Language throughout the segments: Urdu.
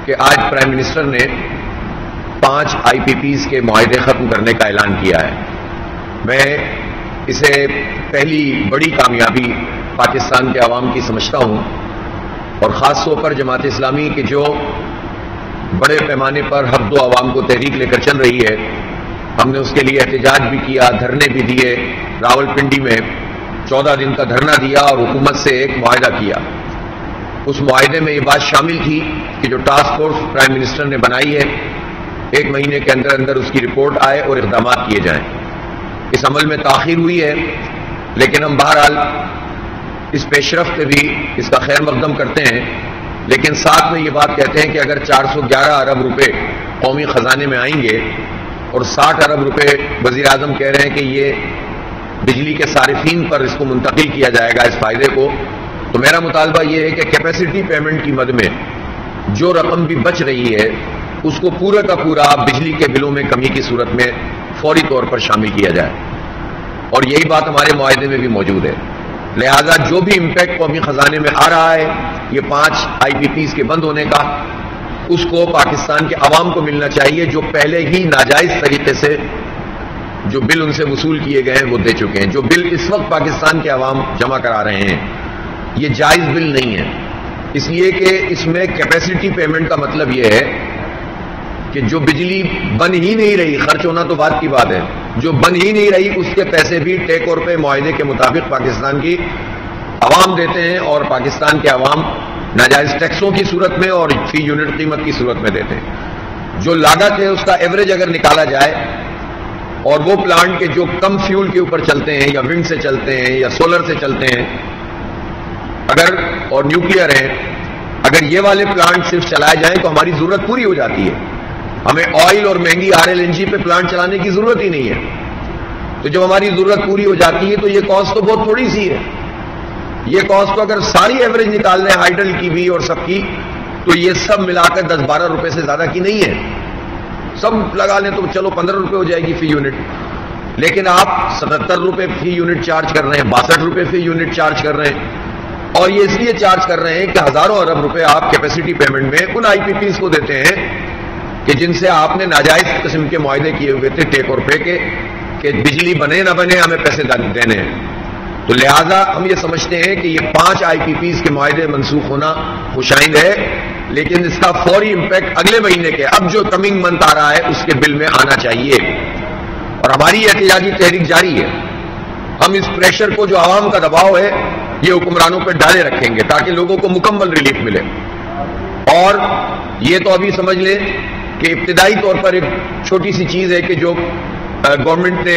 کہ آج پرائم منسٹر نے 5 IPPs کے معاہدے ختم کرنے کا اعلان کیا ہے. میں اسے پہلی بڑی کامیابی پاکستان کے عوام کی سمجھتا ہوں، اور خاص طور پر جماعت اسلامی کے جو بڑے پیمانے پر حق و عوام کو تحریک لے کر چل رہی ہے. ہم نے اس کے لیے احتجاج بھی کیا، دھرنے بھی دیے، راولپنڈی میں 14 دن کا دھرنا دیا اور حکومت سے ایک معاہدہ کیا. اس معاہدے میں یہ بات شامل تھی کہ جو ٹاسک فورس پرائم منسٹر نے بنائی ہے 1 مہینے کے اندر اندر اس کی رپورٹ آئے اور اقدامات کیے جائیں. اس عمل میں تاخیر ہوئی ہے، لیکن ہم بہرحال اس پیش رفت پہ بھی اس کا خیر مقدم کرتے ہیں، لیکن ساتھ میں یہ بات کہتے ہیں کہ اگر 411 ارب روپے قومی خزانے میں آئیں گے اور 60 ارب روپے وزیر اعظم کہہ رہے ہیں کہ یہ بجلی کے صارفین پر اس کو منتقل کیا جائے گا اس فائدے کو، تو میرا مطالبہ یہ ہے کہ کیپیسٹی پیمنٹ کی مد میں جو رقم بھی بچ رہی ہے اس کو پورا کا پورا بجلی کے بلوں میں کمی کی صورت میں فوری طور پر شامل کیا جائے، اور یہی بات ہمارے معاہدے میں بھی موجود ہے. لہذا جو بھی امپیکٹ قومی خزانے میں آ رہا ہے یہ 5 IPPs کے بند ہونے کا، اس کو پاکستان کے عوام کو ملنا چاہیے جو پہلے ہی ناجائز طریقے سے جو بل ان سے وصول کیے گئے ہیں وہ دے چکے ہیں. جو بل اس وقت پاکستان کے عوام جمع کرا رہے ہیں یہ جائز بل نہیں ہے، اس لیے کہ اس میں کیپیسٹی پیمنٹ کا مطلب یہ ہے کہ جو بجلی بن ہی نہیں رہی، خرچ ہونا تو بات کی بات ہے، جو بن ہی نہیں رہی اس کے پیسے بھی ٹیک اور پے معاہدے کے مطابق پاکستان کی عوام دیتے ہیں، اور پاکستان کے عوام ناجائز ٹیکسوں کی صورت میں اور فی یونٹ قیمت کی صورت میں دیتے ہیں. جو لاگت ہے اس کا ایوریج اگر نکالا جائے، اور وہ پلانٹ کے جو کم فیول کے اوپر چلتے ہیں یا ونڈ سے چلتے ہیں یا سولر سے چلتے ہیں اگر اور نیوکلیئر ہیں، اگر یہ والے پلانٹ صرف چلائے جائیں تو ہماری ضرورت پوری ہو جاتی ہے. ہمیں آئل اور مہنگی RLNG پہ پلانٹ چلانے کی ضرورت ہی نہیں ہے. تو جب ہماری ضرورت پوری ہو جاتی ہے تو یہ کاسٹ تو بہت تھوڑی سی ہے. یہ کاسٹ تو اگر ساری ایوریج نکال لیں ہائیڈل کی بھی اور سب کی تو یہ سب ملا کر 10-12 روپے سے زیادہ کی نہیں ہے. سب لگا لیں تو چلو 15 روپے ہو جائے گی فی یونٹ، لیکن آپ 77 روپے فی یونٹ چارج کر رہے ہیں، 62 روپے فی یونٹ چارج کر رہے ہیں، اور یہ اس لیے چارج کر رہے ہیں کہ ہزاروں ارب روپے آپ کیپیسٹی پیمنٹ میں ان IPPs کو دیتے ہیں کہ جن سے آپ نے ناجائز قسم کے معاہدے کیے ہوئے تھے ٹیک اور پے کے، کہ بجلی بنے نہ بنے ہمیں پیسے دینے ہیں. تو لہذا ہم یہ سمجھتے ہیں کہ یہ 5 IPPs کے معاہدے منسوخ ہونا خوشائند ہے، لیکن اس کا فوری امپیکٹ اگلے مہینے کے اب جو کمنگ منتھ آ رہا ہے اس کے بل میں آنا چاہیے. اور ہماری احتجاجی تحریک جاری ہے. ہم اس پریشر کو جو عوام کا دباؤ ہے یہ حکمرانوں پہ ڈالے رکھیں گے تاکہ لوگوں کو مکمل ریلیف ملے. اور یہ تو ابھی سمجھ لیں کہ ابتدائی طور پر ایک چھوٹی سی چیز ہے کہ جو گورنمنٹ نے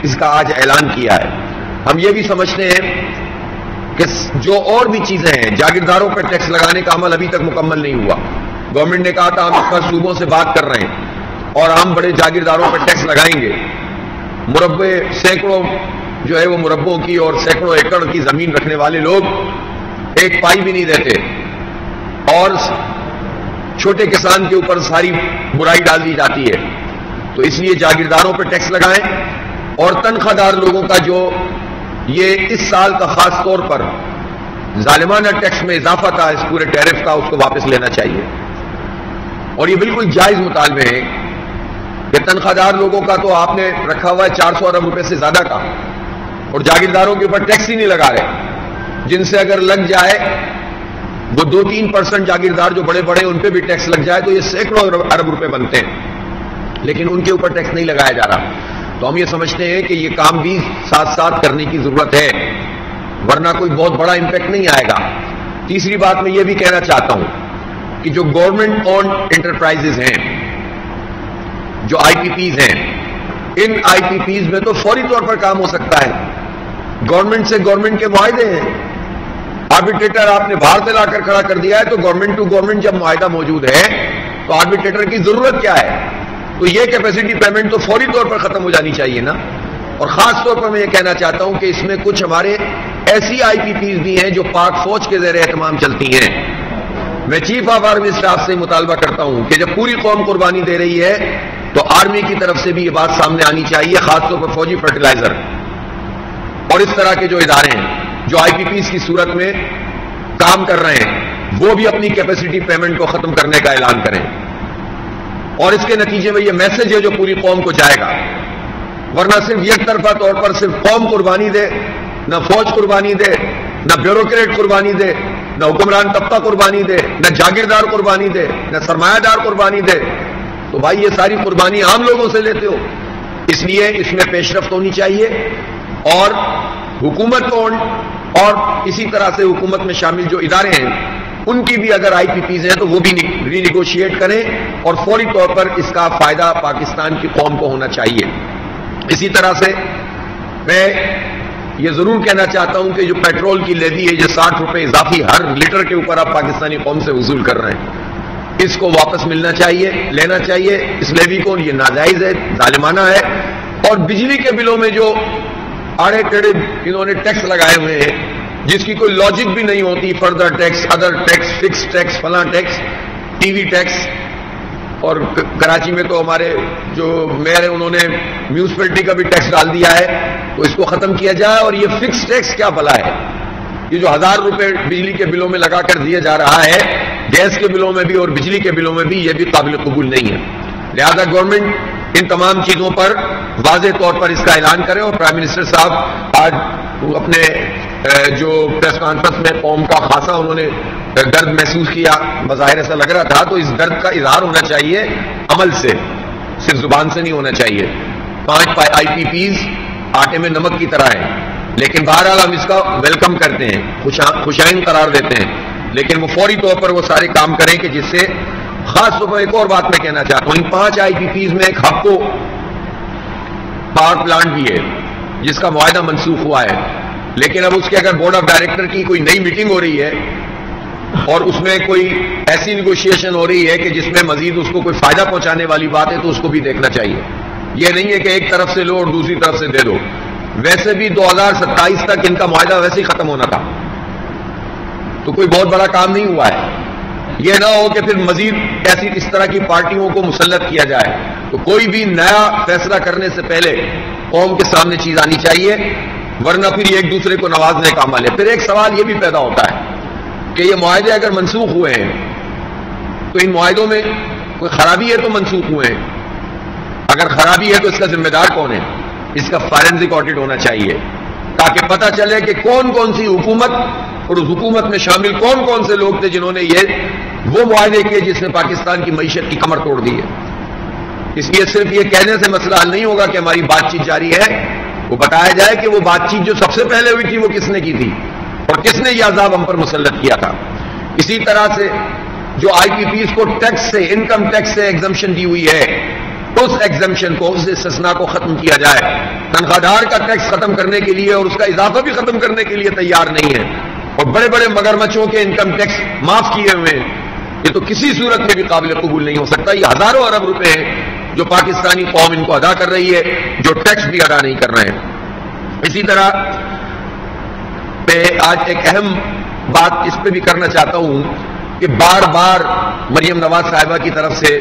اس کا آج اعلان کیا ہے. ہم یہ بھی سمجھتے ہیں کہ جو اور بھی چیزیں ہیں، جاگیرداروں پر ٹیکس لگانے کا عمل ابھی تک مکمل نہیں ہوا. گورنمنٹ نے کہا تھا ہم اس پر صوبوں سے بات کر رہے ہیں اور ہم بڑے جاگیرداروں پر ٹیکس لگائیں گے. مربع سینکڑوں جو ہے وہ مربعوں کی اور سینکڑوں ایکڑ کی زمین رکھنے والے لوگ ایک پائی بھی نہیں دیتے، اور چھوٹے کسان کے اوپر ساری برائی ڈال دی جاتی ہے. تو اس لیے جاگیرداروں پر ٹیکس لگائیں، اور تنخواہ دار لوگوں کا جو یہ اس سال کا خاص طور پر ظالمانہ ٹیکس میں اضافہ تھا اس پورے ٹیرف کا، اس کو واپس لینا چاہیے. اور یہ بالکل جائز مطالبے ہیں کہ تنخواہ دار لوگوں کا تو آپ نے رکھا ہوا ہے 400 ارب روپے سے زیادہ کا، اور جاگیرداروں کے اوپر ٹیکس ہی نہیں لگا رہے، جن سے اگر لگ جائے وہ 2-3% جاگیردار جو بڑے بڑے ان پہ بھی ٹیکس لگ جائے تو یہ سینکڑوں ارب روپے بنتے ہیں، لیکن ان کے اوپر ٹیکس نہیں لگایا جا رہا. تو ہم یہ سمجھتے ہیں کہ یہ کام بھی ساتھ ساتھ کرنے کی ضرورت ہے، ورنہ کوئی بہت بڑا امپیکٹ نہیں آئے گا. تیسری بات میں یہ بھی کہنا چاہتا ہوں کہ جو گورنمنٹ اونڈ انٹرپرائزز ہیں، جو IPPs ہیں، ان IPPs میں تو فوری طور پر کام ہو سکتا ہے. گورنمنٹ سے گورنمنٹ کے معاہدے ہیں، آربیٹریٹر آپ نے باہر سے لا کر کھڑا کر دیا ہے، تو گورنمنٹ ٹو گورنمنٹ جب معاہدہ موجود ہے تو آربیٹریٹر کی ضرورت کیا ہے؟ تو یہ کیپیسٹی پیمنٹ تو فوری طور پر ختم ہو جانی چاہیے نا. اور خاص طور پر میں یہ کہنا چاہتا ہوں کہ اس میں کچھ ہمارے ایسی IPPs بھی ہیں جو پاک فوج کے زیر اہتمام چلتی ہیں. میں چیف آف آرمی اسٹاف سے مطالبہ کرتا ہوں کہ جب پوری قوم قربانی دے رہی ہے تو آرمی کی طرف سے بھی یہ بات سامنے آنی چاہیے، خاص طور پر فوجی فرٹیلائزر اور اس طرح کے جو ادارے ہیں جو IPPs کی صورت میں کام کر رہے ہیں، وہ بھی اپنی کیپیسٹی پیمنٹ کو ختم کرنے کا اعلان کریں، اور اس کے نتیجے میں یہ میسج ہے جو پوری قوم کو جائے گا. ورنہ صرف یک طرفہ طور پر صرف قوم قربانی دے، نہ فوج قربانی دے، نہ بیوروکریٹ قربانی دے، نہ حکمران طبقہ قربانی دے، نہ جاگیردار قربانی دے، نہ سرمایہ دار قربانی دے، تو بھائی یہ ساری قربانی عام لوگوں سے لیتے ہو. اس لیے اس میں پیش رفت ہونی چاہیے، اور حکومت کو اور اسی طرح سے حکومت میں شامل جو ادارے ہیں ان کی بھی اگر آئی پی پیز ہیں تو وہ بھی ری نیگوشیٹ کریں، اور فوری طور پر اس کا فائدہ پاکستان کی قوم کو ہونا چاہیے. اسی طرح سے میں یہ ضرور کہنا چاہتا ہوں کہ جو پیٹرول کی لیوی ہے، یہ 60 روپے اضافی ہر لیٹر کے اوپر آپ پاکستانی قوم سے وصول کر رہے ہیں، اس کو واپس ملنا چاہیے، لینا چاہیے. اس لیوی کو یہ ناجائز ہے، ظالمانہ ہے. اور بجلی کے بلوں میں جو آڑے ٹیڑے انہوں نے ٹیکس لگائے ہوئے ہیں جس کی کوئی لاجک بھی نہیں ہوتی، further tax, other tax, fix tax, فلاں ٹیکس، ٹی وی ٹیکس. اور کراچی میں تو ہمارے جو میئر ہیں انہوں نے میونسپلٹی کا بھی ٹیکس ڈال دیا ہے، تو اس کو ختم کیا جائے. اور یہ فکس ٹیکس کیا بھلا ہے؟ یہ جو 1000 روپے بجلی کے بلوں میں لگا کر دیا جا رہا ہے، گیس کے بلوں میں بھی اور بجلی کے بلوں میں بھی، یہ بھی قابل قبول نہیں ہے. لہذا گورنمنٹ ان تمام چیزوں پر واضح طور پر اس کا اعلان کرے. اور پرائم منسٹر صاحب آج اپنے جو پریس کانفرنس میں قوم کا خاصا انہوں نے درد محسوس کیا، بظاہر ایسا لگ رہا تھا، تو اس درد کا اظہار ہونا چاہیے عمل سے، صرف زبان سے نہیں ہونا چاہیے. 5 آئی پی پیز آٹے میں نمک کی طرح ہیں، لیکن بہرحال ہم اس کا ویلکم کرتے ہیں، خوشائند قرار دیتے ہیں، لیکن وہ فوری طور پر وہ سارے کام کریں کہ جس سے خاص طور پر ایک اور بات میں کہنا چاہتا ہوں. ان 5 آئی پی پیز میں ایک ہب کو پاور پلانٹ بھی ہے جس کا معاہدہ منسوخ ہوا ہے، لیکن اب اس کے اگر بورڈ آف ڈائریکٹر کی کوئی نئی میٹنگ ہو رہی ہے اور اس میں کوئی ایسی نیگوشیشن ہو رہی ہے کہ جس میں مزید اس کو کوئی فائدہ پہنچانے والی بات ہے تو اس کو بھی دیکھنا چاہیے. یہ نہیں ہے کہ ایک طرف سے لو اور دوسری طرف سے دے دو. ویسے بھی 2027 تک ان کا معاہدہ ویسے ہی ختم ہونا تھا، تو کوئی بہت بڑا کام نہیں ہوا ہے. یہ نہ ہو کہ پھر مزید ایسی اس طرح کی پارٹیوں کو مسلط کیا جائے. تو کوئی بھی نیا فیصلہ کرنے سے پہلے قوم کے سامنے چیز آنی چاہیے، ورنہ پھر یہ ایک دوسرے کو نوازنے کا عمل ہے. پھر ایک سوال یہ بھی پیدا ہوتا ہے کہ یہ معاہدے اگر منسوخ ہوئے ہیں تو ان معاہدوں میں کوئی خرابی ہے تو منسوخ ہوئے ہیں. اگر خرابی ہے تو اس کا ذمہ دار کون ہے؟ اس کا فارنزک آڈٹ ہونا چاہیے تاکہ پتہ چلے کہ کون کون سی حکومت اور اس حکومت میں شامل کون کون سے لوگ تھے جنہوں نے وہ معاہدے کیے جس نے پاکستان کی معیشت کی کمر توڑ دی ہے. اس لیے صرف یہ کہنے سے مسئلہ حل نہیں ہوگا کہ ہماری بات چیت جاری ہے، وہ بتایا جائے کہ وہ بات چیت جو سب سے پہلے ہوئی تھی وہ کس نے کی تھی اور کس نے یہ عذاب ہم پر مسلط کیا تھا. اسی طرح سے جو آئی پی پیز کو ٹیکس سے، انکم ٹیکس سے ایگزمپشن دی ہوئی ہے، اس ایگزمپشن کو، اس استثناء کو ختم کیا جائے. تنخواہ دار کا ٹیکس ختم کرنے کے لیے اور اس کا اضافہ بھی ختم کرنے کے لیے تیار نہیں ہے، اور بڑے بڑے مگرمچھوں کے انکم ٹیکس معاف کیے ہوئے ہیں. یہ تو کسی صورت میں بھی قابل قبول نہیں ہو سکتا. یہ ہزاروں ارب روپے ہیں جو پاکستانی قوم ان کو ادا کر رہی ہے، جو ٹیکس بھی ادا نہیں کر رہے ہیں. اسی طرح میں آج ایک اہم بات اس پہ بھی کرنا چاہتا ہوں کہ بار بار مریم نواز صاحبہ کی طرف سے،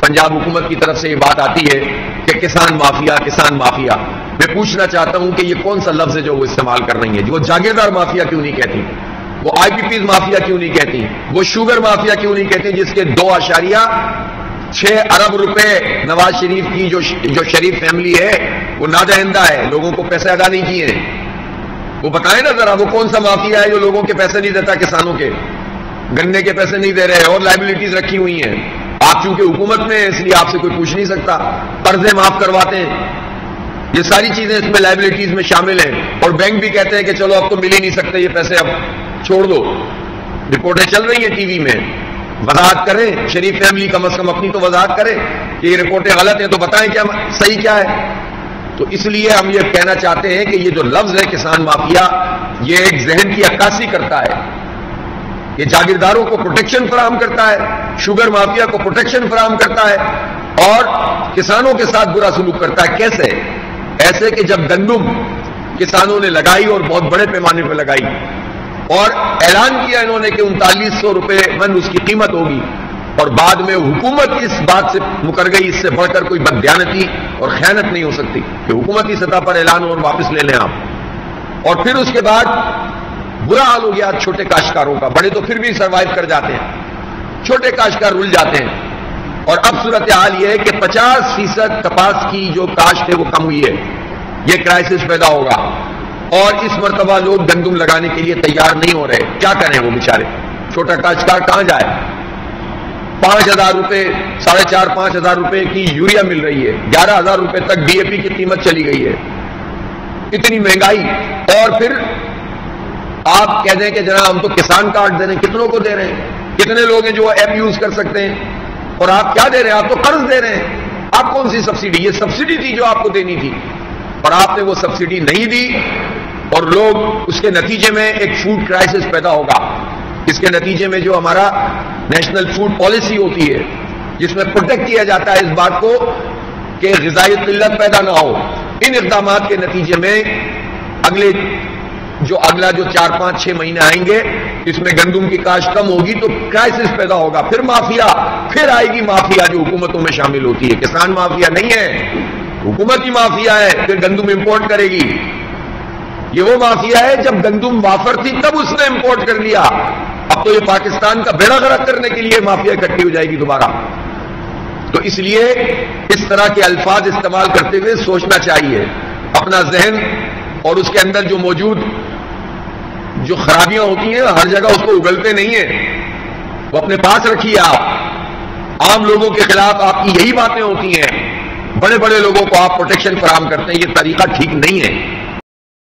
پنجاب حکومت کی طرف سے یہ بات آتی ہے کہ کسان مافیا، کسان مافیا. میں پوچھنا چاہتا ہوں کہ یہ کون سا لفظ ہے جو وہ استعمال کر رہی ہیں؟ وہ جاگیردار مافیا کیوں نہیں کہتی؟ وہ آئی پی پیز مافیا کیوں نہیں کہتی؟ وہ شوگر مافیا کیوں نہیں کہتی جس کے 2.6 ارب روپے نواز شریف کی جو شریف فیملی ہے وہ نادہندہ ہے، لوگوں کو پیسے ادا نہیں کیے. وہ بتائیں نا ذرا، وہ کون سا مافیا ہے جو لوگوں کے پیسے نہیں دیتا، کسانوں کے گنے کے پیسے نہیں دے رہے اور لائبلٹیز رکھی ہوئی ہیں. آپ چونکہ حکومت میں ہیں اس لیے آپ سے کوئی پوچھ نہیں سکتا، قرضے معاف کرواتے ہیں، یہ ساری چیزیں اس میں لائبلٹیز میں شامل ہیں. اور بینک بھی کہتے ہیں کہ چلو اب تو مل ہی نہیں سکتے یہ پیسے، اب چھوڑ دو. رپورٹیں چل رہی ہیں ٹی وی میں، وضاحت کریں. شریف فیملی کم از کم اپنی تو وضاحت کرے کہ یہ رپورٹیں غلط ہیں تو بتائیں کیا صحیح کیا ہے. تو اس لیے ہم یہ کہنا چاہتے ہیں کہ یہ جو لفظ ہے کسان مافیا، یہ ایک ذہن کی عکاسی کرتا ہے. یہ جاگیرداروں کو پروٹیکشن فراہم کرتا ہے، شوگر مافیا کو پروٹیکشن فراہم کرتا ہے، اور کسانوں کے ساتھ برا سلوک کرتا ہے. کیسے؟ ایسے کہ جب گندم کسانوں نے لگائی اور بہت بڑے پیمانے پہ لگائی اور اعلان کیا انہوں نے کہ 3900 روپے من اس کی قیمت ہوگی، اور بعد میں حکومت اس بات سے مکر گئی، اس سے بڑھ کر کوئی بددیانتی اور خیانت نہیں ہو سکتی کہ حکومتی سطح پر اعلان اور واپس لے لیں آپ. اور پھر اس کے بعد برا حال ہو گیا چھوٹے کاشتکاروں کا. بڑے تو پھر بھی سروائیو کر جاتے ہیں, چھوٹے کاشتکار رل جاتے ہیں. اور اب صورتحال یہ ہے کہ 50% کپاس کی جو کاشت ہے وہ کم ہوئی ہے. یہ کرائسس پیدا ہوگا اور اس مرتبہ لوگ گندم لگانے کے لیے تیار نہیں ہو رہے. کیا کریں وہ بیچارے؟ چھوٹا کاشتکار کہاں جائے؟ 5,000 روپے 4,500 روپے کی یوریا مل رہی ہے, 11,000 روپے تک ڈی اے پی کی قیمت چلی گئی ہے. اتنی مہنگائی, اور پھر آپ کہہ دیں کہ جناب ہم تو کسان کارڈ دے رہے ہیں. کتنوں کو دے رہے ہیں؟ کتنے لوگ ہیں جو ایپ یوز کر سکتے ہیں؟ اور آپ کیا دے رہے ہیں؟ آپ تو قرض دے رہے ہیں. آپ کون سی سبسڈی؟ یہ سبسڈی تھی جو آپ کو دینی تھی, اور آپ نے وہ سبسڈی نہیں دی, اور لوگ اس کے نتیجے میں ایک فوڈ کرائسس پیدا ہوگا. اس کے نتیجے میں جو ہمارا نیشنل فوڈ پالیسی ہوتی ہے جس میں پروٹیکٹ کیا جاتا ہے اس بات کو کہ غذائی قلت پیدا نہ ہو, ان اقدامات کے نتیجے میں اگلا جو 4-5-6 مہینے آئیں گے اس میں گندم کی کاشت کم ہوگی تو کرائسس پیدا ہوگا. پھر مافیا, پھر آئے گی مافیا جو حکومتوں میں شامل ہوتی ہے. کسان مافیا نہیں ہے, حکومت ہی مافیا ہے. پھر گندم امپورٹ کرے گی. یہ وہ مافیا ہے جب گندم وافر تھی تب اس نے امپورٹ کر لیا. اب تو یہ پاکستان کا بیڑا غرق کرنے کے لیے مافیا اکٹھی ہو جائے گی دوبارہ. تو اس لیے اس طرح کے الفاظ استعمال کرتے ہوئے سوچنا چاہیے. اپنا ذہن اور اس کے اندر جو موجود جو خرابیاں ہوتی ہیں ہر جگہ اس کو اگلتے نہیں ہیں, وہ اپنے پاس رکھیے. آپ عام لوگوں کے خلاف آپ کی یہی باتیں ہوتی ہیں, بڑے بڑے لوگوں کو آپ پروٹیکشن فراہم کرتے ہیں. یہ طریقہ ٹھیک نہیں ہے.